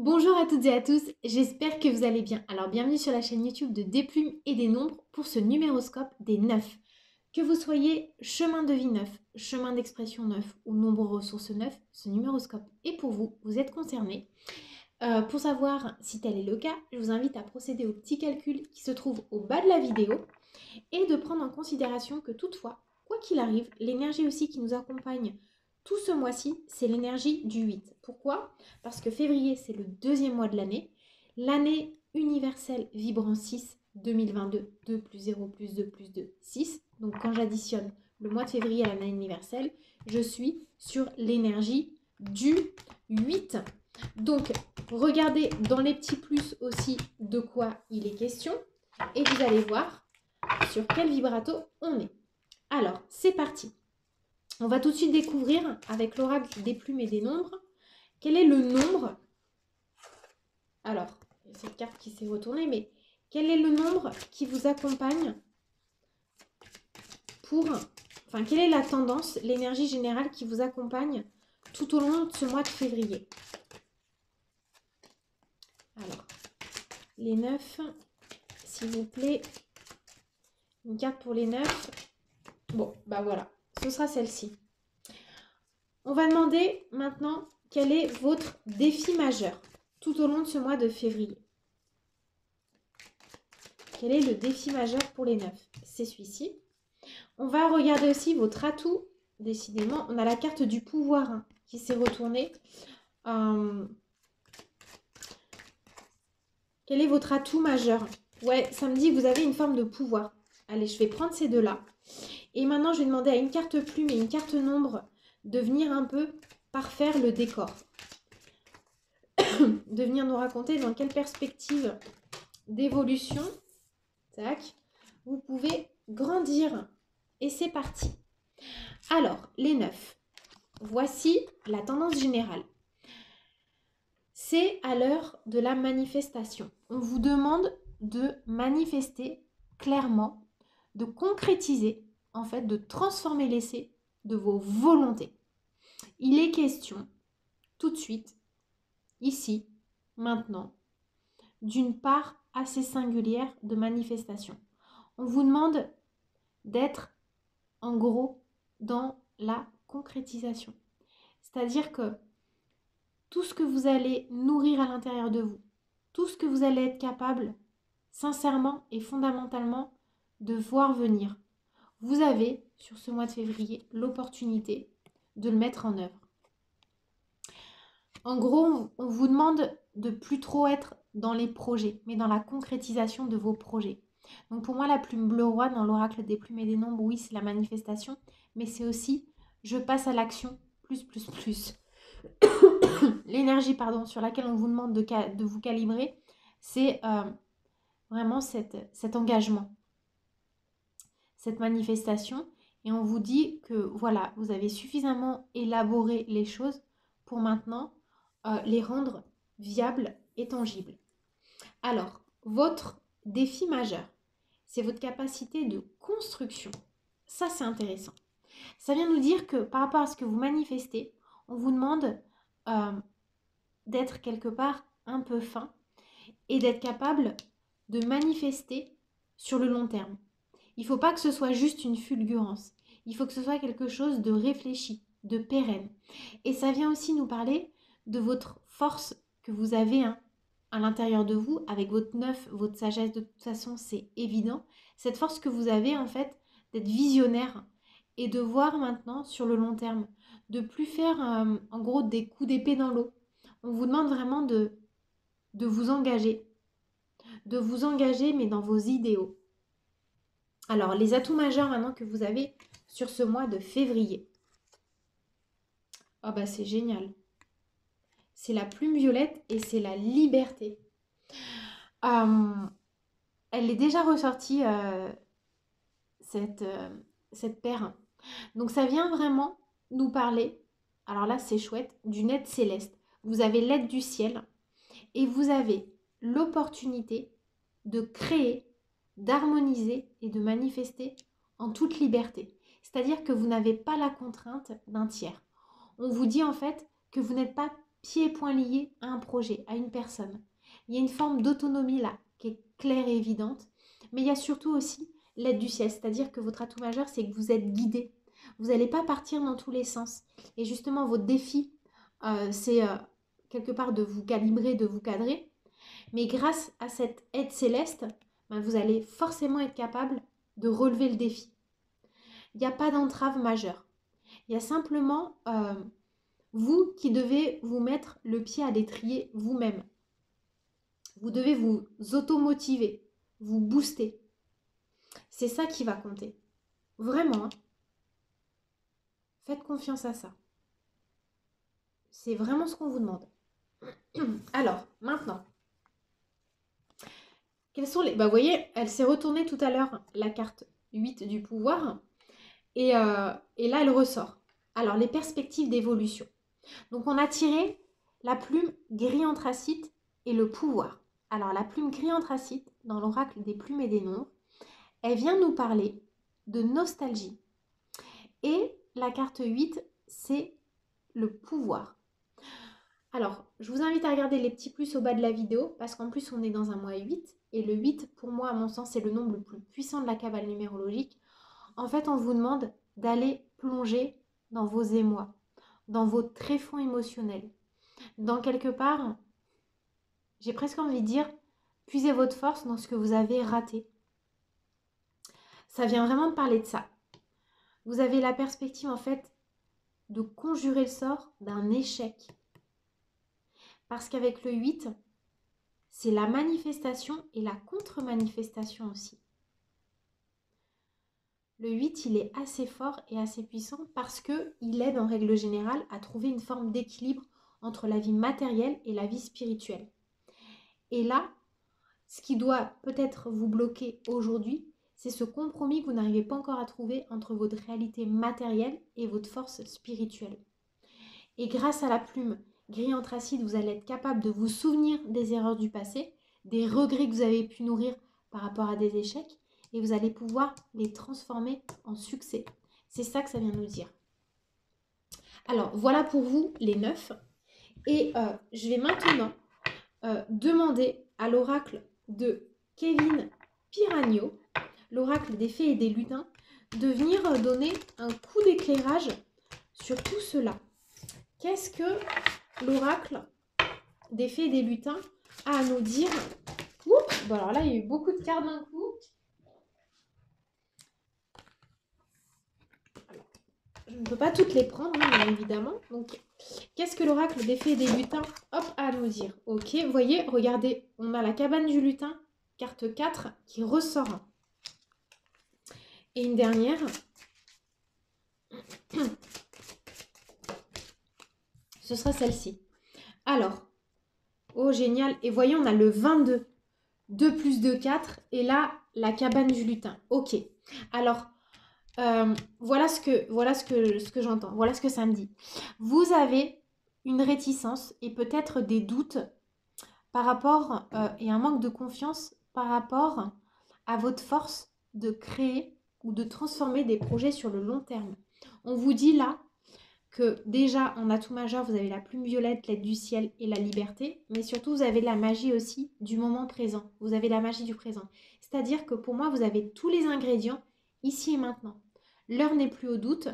Bonjour à toutes et à tous, j'espère que vous allez bien. Alors bienvenue sur la chaîne YouTube de Des Plumes et des Nombres pour ce numéroscope des 9. Que vous soyez chemin de vie 9, chemin d'expression 9 ou nombre ressources 9, ce numéroscope est pour vous, vous êtes concernés. Pour savoir si tel est le cas, je vous invite à procéder au petit calcul qui se trouve au bas de la vidéo et de prendre en considération que toutefois, quoi qu'il arrive, l'énergie aussi qui nous accompagne tout ce mois-ci, c'est l'énergie du 8. Pourquoi? Parce que février, c'est le deuxième mois de l'année. L'année universelle vibrant 6, 2022, 2 plus 0 plus 2 plus 2, 6. Donc quand j'additionne le mois de février à l'année universelle, je suis sur l'énergie du 8. Donc regardez dans les petits plus aussi de quoi il est question et vous allez voir sur quel vibrato on est. Alors, c'est parti. On va tout de suite découvrir, avec l'oracle des plumes et des nombres, quel est le nombre. Alors, il y a cette carte qui s'est retournée, mais quel est le nombre qui vous accompagne pour... Enfin, quelle est la tendance, l'énergie générale qui vous accompagne tout au long de ce mois de février? Alors, les 9, s'il vous plaît. Une carte pour les 9. Bon, bah voilà, ce sera celle-ci. On va demander maintenant quel est votre défi majeur tout au long de ce mois de février. Quel est le défi majeur pour les 9? C'est celui-ci. On va regarder aussi votre atout. Décidément, on a la carte du pouvoir qui s'est retournée. Quel est votre atout majeur? Ouais, ça me dit que vous avez une forme de pouvoir. Allez, je vais prendre ces deux-là. Et maintenant, je vais demander à une carte plume et une carte nombre de venir un peu parfaire le décor. De venir nous raconter dans quelle perspective d'évolution, tac, vous pouvez grandir. Et c'est parti. Alors, les 9. Voici la tendance générale. C'est à l'heure de la manifestation. On vous demande de manifester clairement, de concrétiser, en fait, de transformer l'essai de vos volontés. Il est question, tout de suite, ici, maintenant, d'une part assez singulière de manifestation. On vous demande d'être, en gros, dans la concrétisation. C'est-à-dire que tout ce que vous allez nourrir à l'intérieur de vous, tout ce que vous allez être capable, sincèrement et fondamentalement, de voir venir. Vous avez, sur ce mois de février, l'opportunité de le mettre en œuvre. En gros, on vous demande de plus trop être dans les projets, mais dans la concrétisation de vos projets. Donc pour moi, la plume bleu roi dans l'oracle des plumes et des nombres, oui, c'est la manifestation, mais c'est aussi je passe à l'action, plus. L'énergie, sur laquelle on vous demande de vous calibrer, c'est vraiment cet engagement, cette manifestation. Et on vous dit que voilà, vous avez suffisamment élaboré les choses pour maintenant les rendre viables et tangibles. Alors, votre défi majeur, c'est votre capacité de construction. Ça, c'est intéressant. Ça vient nous dire que par rapport à ce que vous manifestez, on vous demande d'être quelque part un peu fin et d'être capable de manifester sur le long terme. Il ne faut pas que ce soit juste une fulgurance. Il faut que ce soit quelque chose de réfléchi, de pérenne. Et ça vient aussi nous parler de votre force que vous avez à l'intérieur de vous, avec votre 9, votre sagesse, de toute façon, c'est évident. Cette force que vous avez, en fait, d'être visionnaire et de voir maintenant sur le long terme, de plus faire, en gros, des coups d'épée dans l'eau. On vous demande vraiment de vous engager. De vous engager, mais dans vos idéaux. Alors, les atouts majeurs maintenant que vous avez sur ce mois de février. Oh bah c'est génial. C'est la plume violette et c'est la liberté. Elle est déjà ressortie, cette paire. Donc ça vient vraiment nous parler, alors là c'est chouette, d'une aide céleste. Vous avez l'aide du ciel et vous avez l'opportunité de créer, d'harmoniser et de manifester en toute liberté. C'est-à-dire que vous n'avez pas la contrainte d'un tiers. On vous dit en fait que vous n'êtes pas pieds et poings liés à un projet, à une personne. Il y a une forme d'autonomie là, qui est claire et évidente. Mais il y a surtout aussi l'aide du ciel, c'est-à-dire que votre atout majeur, c'est que vous êtes guidé. Vous n'allez pas partir dans tous les sens. Et justement, votre défi, c'est quelque part de vous calibrer, de vous cadrer. Mais grâce à cette aide céleste, ben, vous allez forcément être capable de relever le défi. Il n'y a pas d'entrave majeure. Il y a simplement vous qui devez vous mettre le pied à l'étrier vous-même. Vous devez vous automotiver, vous booster. C'est ça qui va compter. Vraiment, hein. Faites confiance à ça. C'est vraiment ce qu'on vous demande. Alors, maintenant, quels sont les... Bah, vous voyez, elle s'est retournée tout à l'heure, la carte 8 du pouvoir. Et là, elle ressort. Alors, les perspectives d'évolution. Donc, on a tiré la plume gris anthracite et le pouvoir. Alors, la plume gris anthracite, dans l'oracle des plumes et des nombres, elle vient nous parler de nostalgie. Et la carte 8, c'est le pouvoir. Alors, je vous invite à regarder les petits plus au bas de la vidéo, parce qu'en plus, on est dans un mois 8. Et le 8, pour moi, à mon sens, c'est le nombre le plus puissant de la cabale numérologique. En fait, on vous demande d'aller plonger dans vos émois, dans vos tréfonds émotionnels. Dans quelque part, j'ai presque envie de dire, puisez votre force dans ce que vous avez raté. Ça vient vraiment parler de ça. Vous avez la perspective, en fait, de conjurer le sort d'un échec. Parce qu'avec le 8, c'est la manifestation et la contre-manifestation aussi. Le 8, il est assez fort et assez puissant parce qu'il aide en règle générale à trouver une forme d'équilibre entre la vie matérielle et la vie spirituelle. Et là, ce qui doit peut-être vous bloquer aujourd'hui, c'est ce compromis que vous n'arrivez pas encore à trouver entre votre réalité matérielle et votre force spirituelle. Et grâce à la plume gris anthracite, vous allez être capable de vous souvenir des erreurs du passé, des regrets que vous avez pu nourrir par rapport à des échecs, et vous allez pouvoir les transformer en succès. C'est ça que ça vient nous dire. Alors, voilà pour vous les 9. Et je vais maintenant demander à l'oracle de Kevin Piragno, l'oracle des fées et des lutins, de venir donner un coup d'éclairage sur tout cela. Qu'est-ce que l'oracle des fées et des lutins a à nous dire? Oups, bon alors là, il y a eu beaucoup de cartes d'un coup. Alors, je ne peux pas toutes les prendre, bien évidemment. Donc, qu'est-ce que l'oracle des fées et des lutins a à nous dire? Ok, vous voyez, regardez, on a la cabane du lutin, carte 4, qui ressort. Et une dernière. Ce sera celle-ci. Alors, oh génial. Et voyez, on a le 22. 2 plus 2, 4. Et là, la cabane du lutin. Ok. Alors, voilà ce que j'entends. Voilà ce que ça me dit. Vous avez une réticence et peut-être des doutes par rapport et un manque de confiance par rapport à votre force de créer ou de transformer des projets sur le long terme. On vous dit là que déjà en atout majeur, vous avez la plume violette, l'aide du ciel et la liberté, mais surtout vous avez la magie aussi du moment présent. Vous avez la magie du présent. C'est-à-dire que pour moi, vous avez tous les ingrédients ici et maintenant. L'heure n'est plus au doute.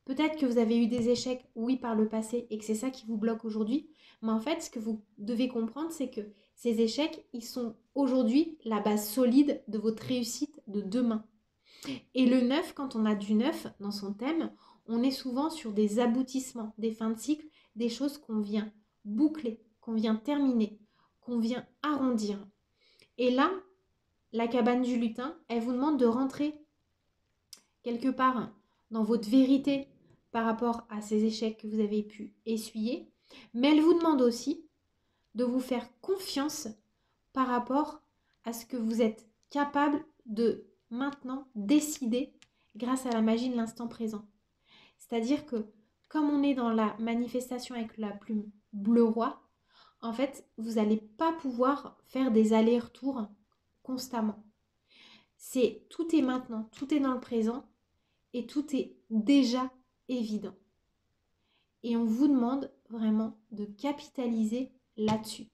Peut-être que vous avez eu des échecs, oui, par le passé, et que c'est ça qui vous bloque aujourd'hui. Mais en fait, ce que vous devez comprendre, c'est que ces échecs, ils sont aujourd'hui la base solide de votre réussite de demain. Et le 9, quand on a du 9 dans son thème, on est souvent sur des aboutissements, des fins de cycle, des choses qu'on vient boucler, qu'on vient terminer, qu'on vient arrondir. Et là, la cabane du lutin, elle vous demande de rentrer quelque part dans votre vérité par rapport à ces échecs que vous avez pu essuyer, mais elle vous demande aussi de vous faire confiance par rapport à ce que vous êtes capable de maintenant décider grâce à la magie de l'instant présent. C'est-à-dire que comme on est dans la manifestation avec la plume bleu roi, en fait, vous n'allez pas pouvoir faire des allers-retours constamment. Tout est maintenant, tout est dans le présent et tout est déjà évident. et on vous demande vraiment de capitaliser là-dessus.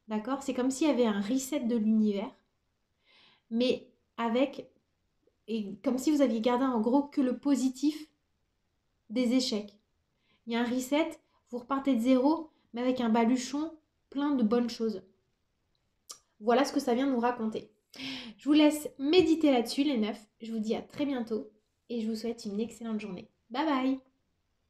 D'accord? C'est comme s'il y avait un reset de l'univers, mais et comme si vous aviez gardé en gros que le positif des échecs. Il y a un reset, vous repartez de zéro, mais avec un baluchon plein de bonnes choses. Voilà ce que ça vient nous raconter. Je vous laisse méditer là-dessus, les 9. Je vous dis à très bientôt et je vous souhaite une excellente journée. Bye bye!